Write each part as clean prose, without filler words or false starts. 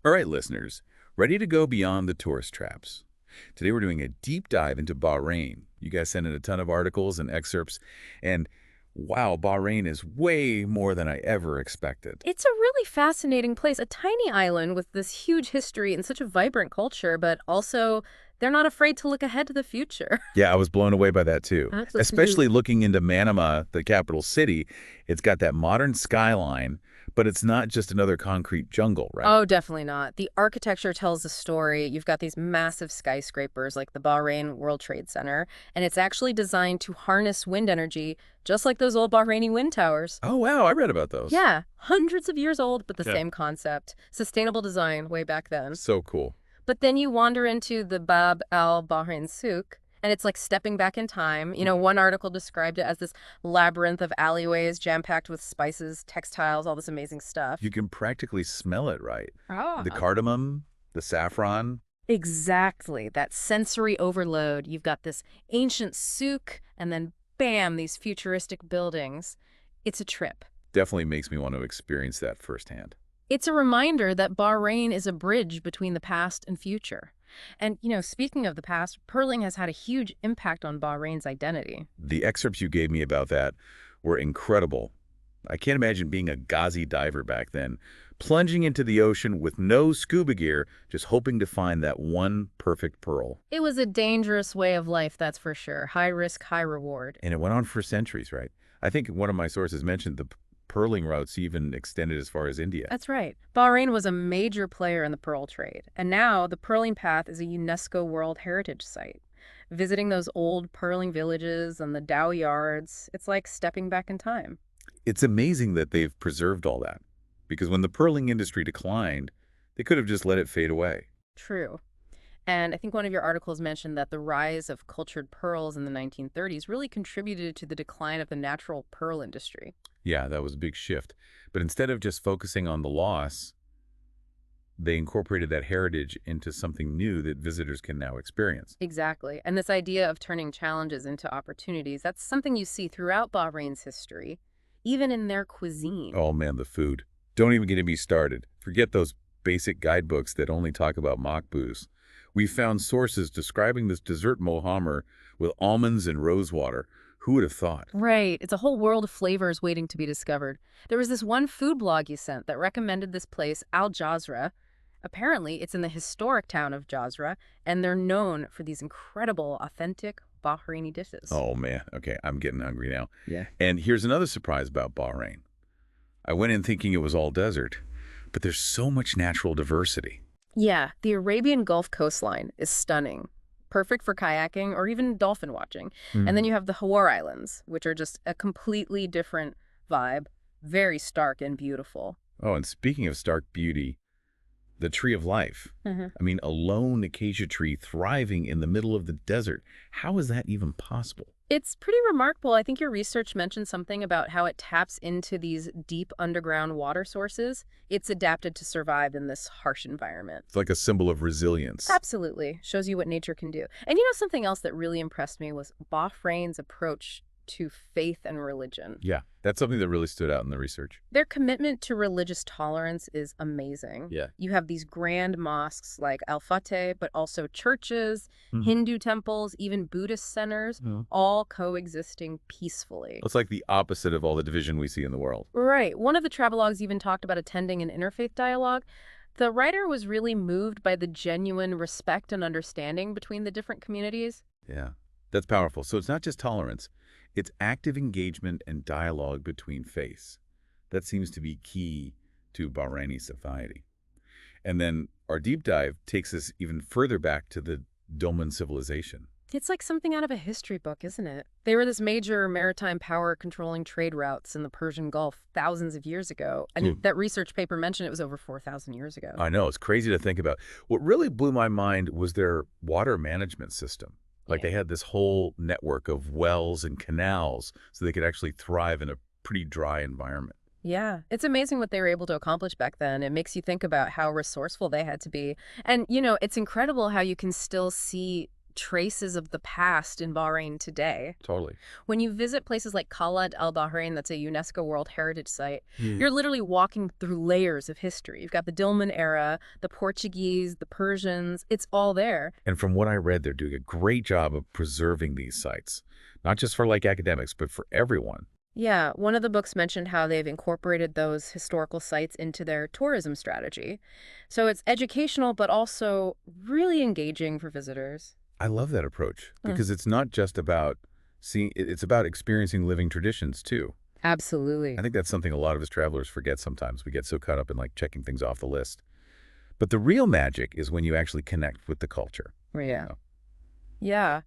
All right, listeners, ready to go beyond the tourist traps. Today we're doing a deep dive into Bahrain. You guys sent in a ton of articles and excerpts, and wow, Bahrain is way more than I ever expected. It's a really fascinating place, a tiny island with this huge history and such a vibrant culture, but also they're not afraid to look ahead to the future. Yeah, I was blown away by that too. Absolutely. Especially looking into Manama, the capital city. It's got that modern skyline, but it's not just another concrete jungle, right? Oh, definitely not. The architecture tells a story. You've got these massive skyscrapers like the Bahrain World Trade Center, and it's actually designed to harness wind energy, just like those old Bahraini wind towers. Oh, wow, I read about those. Yeah, hundreds of years old, but the Yeah. same concept. Sustainable design way back then. So cool. But then you wander into the Bab al Bahrain Souk, and it's like stepping back in time. One article described it as this labyrinth of alleyways jam-packed with spices, textiles, all this amazing stuff. You can practically smell it, right? The Ah. cardamom, the saffron. Exactly, that sensory overload. You've got this ancient souk, and then bam, these futuristic buildings. It's a trip. Definitely makes me want to experience that firsthand. It's a reminder that Bahrain is a bridge between the past and future. And, speaking of the past, Perling has had a huge impact on Bahrain's identity. The excerpts you gave me about that were incredible. I can't imagine being a Ghazi diver back then, plunging into the ocean with no scuba gear, just hoping to find that one perfect pearl. It was a dangerous way of life, that's for sure. High risk, high reward. And it went on for centuries, right? I think one of my sources mentioned the pearling routes even extended as far as India. That's right. Bahrain was a major player in the pearl trade, and now the Pearling Path is a UNESCO World Heritage Site. Visiting those old pearling villages and the Dow yards, it's like stepping back in time. It's amazing that they've preserved all that, because when the pearling industry declined, they could have just let it fade away. True. And I think one of your articles mentioned that the rise of cultured pearls in the 1930s really contributed to the decline of the natural pearl industry. Yeah, that was a big shift. But instead of just focusing on the loss, they incorporated that heritage into something new that visitors can now experience. Exactly. And this idea of turning challenges into opportunities, that's something you see throughout Bahrain's history, even in their cuisine. Oh man, the food. Don't even get me started. Forget those basic guidebooks that only talk about makbous. We found sources describing this dessert mohammer with almonds and rosewater. Who would have thought? Right. It's a whole world of flavors waiting to be discovered. There was this one food blog you sent that recommended this place, Al Jazra. Apparently, it's in the historic town of Jazra, and they're known for these incredible, authentic Bahraini dishes. Oh man, okay, I'm getting hungry now. Yeah. And here's another surprise about Bahrain. I went in thinking it was all desert, but there's so much natural diversity. Yeah, the Arabian Gulf coastline is stunning, perfect for kayaking or even dolphin watching. And then you have the Hawar Islands, which are just a completely different vibe, very stark and beautiful. Oh, and speaking of stark beauty, the tree of life. I mean, a lone acacia tree thriving in the middle of the desert. How is that even possible? It's pretty remarkable. I think your research mentioned something about how it taps into these deep underground water sources. It's adapted to survive in this harsh environment. It's like a symbol of resilience. Absolutely. Shows you what nature can do. And something else that really impressed me was Bahrain's approach to faith and religion. Yeah, that's something that really stood out in the research. Their commitment to religious tolerance is amazing. Yeah. You have these grand mosques like Al Fateh, but also churches, Mhm. Hindu temples, even Buddhist centers, Yeah. all coexisting peacefully. It's like the opposite of all the division we see in the world. Right. One of the travelogues even talked about attending an interfaith dialogue. The writer was really moved by the genuine respect and understanding between the different communities. Yeah, that's powerful. So it's not just tolerance. It's active engagement and dialogue between faiths. That seems to be key to Bahraini society. And then our deep dive takes us even further back to the Doman civilization. It's like something out of a history book, isn't it? They were this major maritime power controlling trade routes in the Persian Gulf thousands of years ago. And that research paper mentioned it was over 4,000 years ago. I know, it's crazy to think about. What really blew my mind was their water management system. Like they had this whole network of wells and canals so they could actually thrive in a pretty dry environment. Yeah, it's amazing what they were able to accomplish back then. It makes you think about how resourceful they had to be. And, it's incredible how you can still see traces of the past in Bahrain today. Totally. When you visit places like Khaled Al Bahrain, that's a UNESCO World Heritage Site, Yeah. you're literally walking through layers of history. You've got the Dilmun era, the Portuguese, the Persians, it's all there. And from what I read, they're doing a great job of preserving these sites, not just for like academics, but for everyone. Yeah, one of the books mentioned how they've incorporated those historical sites into their tourism strategy. So it's educational, but also really engaging for visitors. I love that approach Hmm. because it's not just about seeing, it's about experiencing living traditions too. Absolutely. I think that's something a lot of us travelers forget sometimes. We get so caught up in like checking things off the list. But the real magic is when you actually connect with the culture. Yeah. know. Yeah.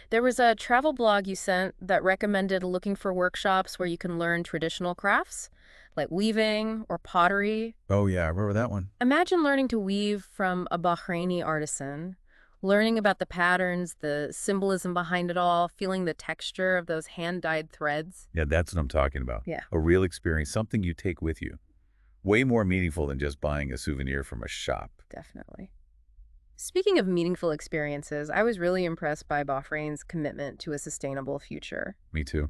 There was a travel blog you sent that recommended looking for workshops where you can learn traditional crafts, like weaving or pottery. Oh, yeah, I remember that one. Imagine learning to weave from a Bahraini artisan, learning about the patterns, the symbolism behind it all, feeling the texture of those hand-dyed threads. Yeah, that's what I'm talking about. Yeah. A real experience, something you take with you. Way more meaningful than just buying a souvenir from a shop. Definitely. Speaking of meaningful experiences, I was really impressed by Bahrain's commitment to a sustainable future. Me too.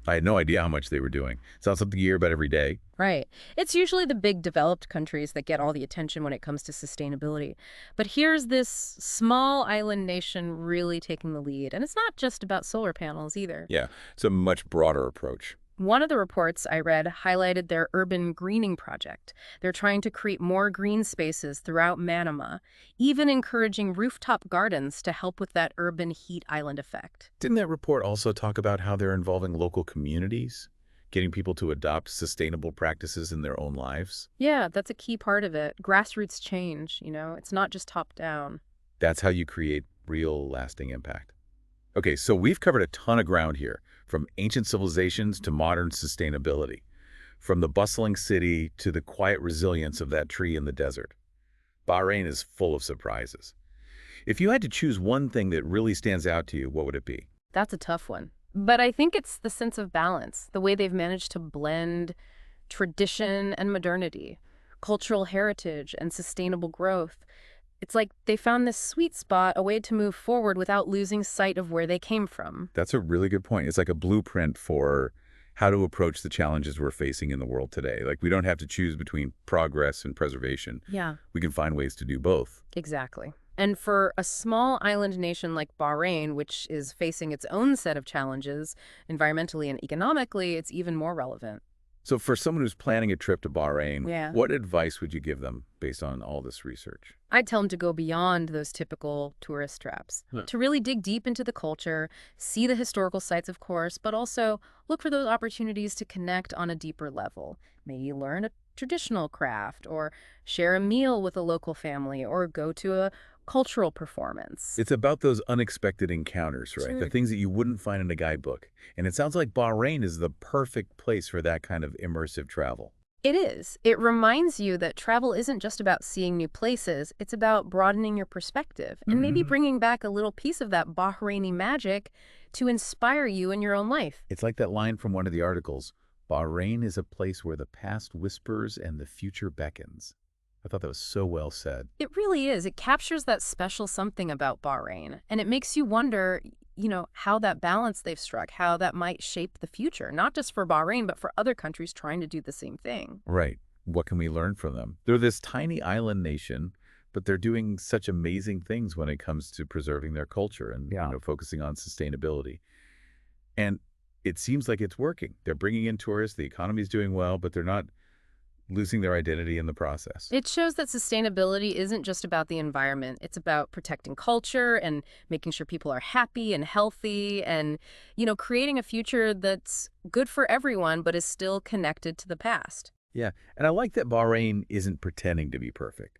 I had no idea how much they were doing. It's not something you hear about every day. Right. It's usually the big developed countries that get all the attention when it comes to sustainability. But here's this small island nation really taking the lead. And it's not just about solar panels either. Yeah, it's a much broader approach. One of the reports I read highlighted their urban greening project. They're trying to create more green spaces throughout Manama, even encouraging rooftop gardens to help with that urban heat island effect. Didn't that report also talk about how they're involving local communities, getting people to adopt sustainable practices in their own lives? Yeah, that's a key part of it. Grassroots change, it's not just top down. That's how you create real lasting impact. Okay, so we've covered a ton of ground here, from ancient civilizations to modern sustainability, from the bustling city to the quiet resilience of that tree in the desert. Bahrain is full of surprises. If you had to choose one thing that really stands out to you, what would it be? That's a tough one. But I think it's the sense of balance, the way they've managed to blend tradition and modernity, cultural heritage and sustainable growth. It's like they found this sweet spot, a way to move forward without losing sight of where they came from. That's a really good point. It's like a blueprint for how to approach the challenges we're facing in the world today. Like, we don't have to choose between progress and preservation. Yeah, We can find ways to do both. exactly. And for a small island nation like Bahrain, which is facing its own set of challenges, environmentally and economically, it's even more relevant. So for someone who's planning a trip to Bahrain, Yeah. what advice would you give them based on all this research? I'd tell them to go beyond those typical tourist traps, Huh. to really dig deep into the culture, see the historical sites, of course, but also look for those opportunities to connect on a deeper level. Maybe learn a traditional craft, or share a meal with a local family, or go to a cultural performance. It's about those unexpected encounters, right? The Sure. things that you wouldn't find in a guidebook. And it sounds like Bahrain is the perfect place for that kind of immersive travel. It is. It reminds you that travel isn't just about seeing new places, it's about broadening your perspective and maybe Mhm. bringing back a little piece of that Bahraini magic to inspire you in your own life. It's like that line from one of the articles, Bahrain is a place where the past whispers and the future beckons. I thought that was so well said. It really is. It captures that special something about Bahrain, and it makes you wonder, how that balance they've struck, how that might shape the future, not just for Bahrain, but for other countries trying to do the same thing. Right. What can we learn from them? They're this tiny island nation, but they're doing such amazing things when it comes to preserving their culture and Yeah. focusing on sustainability. And it seems like it's working. They're bringing in tourists, the economy's doing well, but they're not losing their identity in the process. It shows that sustainability isn't just about the environment. It's about protecting culture and making sure people are happy and healthy and, creating a future that's good for everyone but is still connected to the past. Yeah, and I like that Bahrain isn't pretending to be perfect.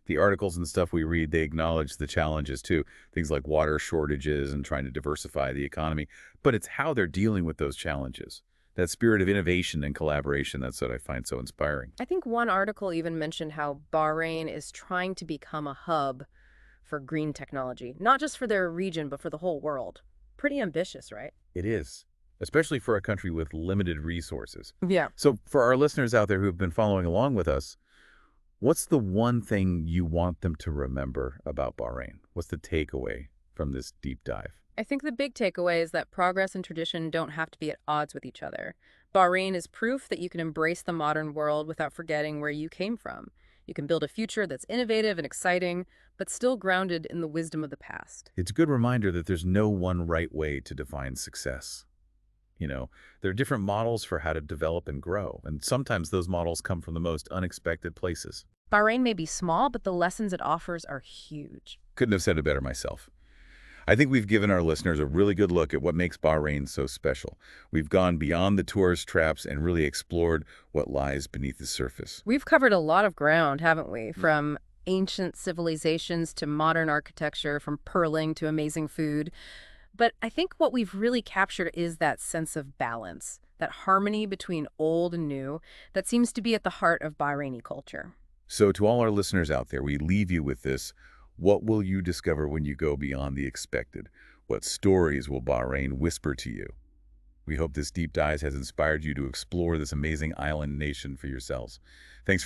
The articles and stuff we read, they acknowledge the challenges too, things like water shortages and trying to diversify the economy, but it's how they're dealing with those challenges. That spirit of innovation and collaboration, that's what I find so inspiring. I think one article even mentioned how Bahrain is trying to become a hub for green technology, not just for their region, but for the whole world. Pretty ambitious, right? It is, especially for a country with limited resources. Yeah. So for our listeners out there who have been following along with us, What's the one thing you want them to remember about Bahrain? What's the takeaway from this deep dive? I think the big takeaway is that progress and tradition don't have to be at odds with each other. Bahrain is proof that you can embrace the modern world without forgetting where you came from. You can build a future that's innovative and exciting, but still grounded in the wisdom of the past. It's a good reminder that there's no one right way to define success. There are different models for how to develop and grow, and sometimes those models come from the most unexpected places. Bahrain may be small, but the lessons it offers are huge. Couldn't have said it better myself. I think we've given our listeners a really good look at what makes Bahrain so special. We've gone beyond the tourist traps and really explored what lies beneath the surface. We've covered a lot of ground, haven't we? From ancient civilizations to modern architecture, from pearling to amazing food. But I think what we've really captured is that sense of balance, that harmony between old and new that seems to be at the heart of Bahraini culture. So to all our listeners out there, we leave you with this. What will you discover when you go beyond the expected? What stories will Bahrain whisper to you? We hope this deep dive has inspired you to explore this amazing island nation for yourselves. Thanks for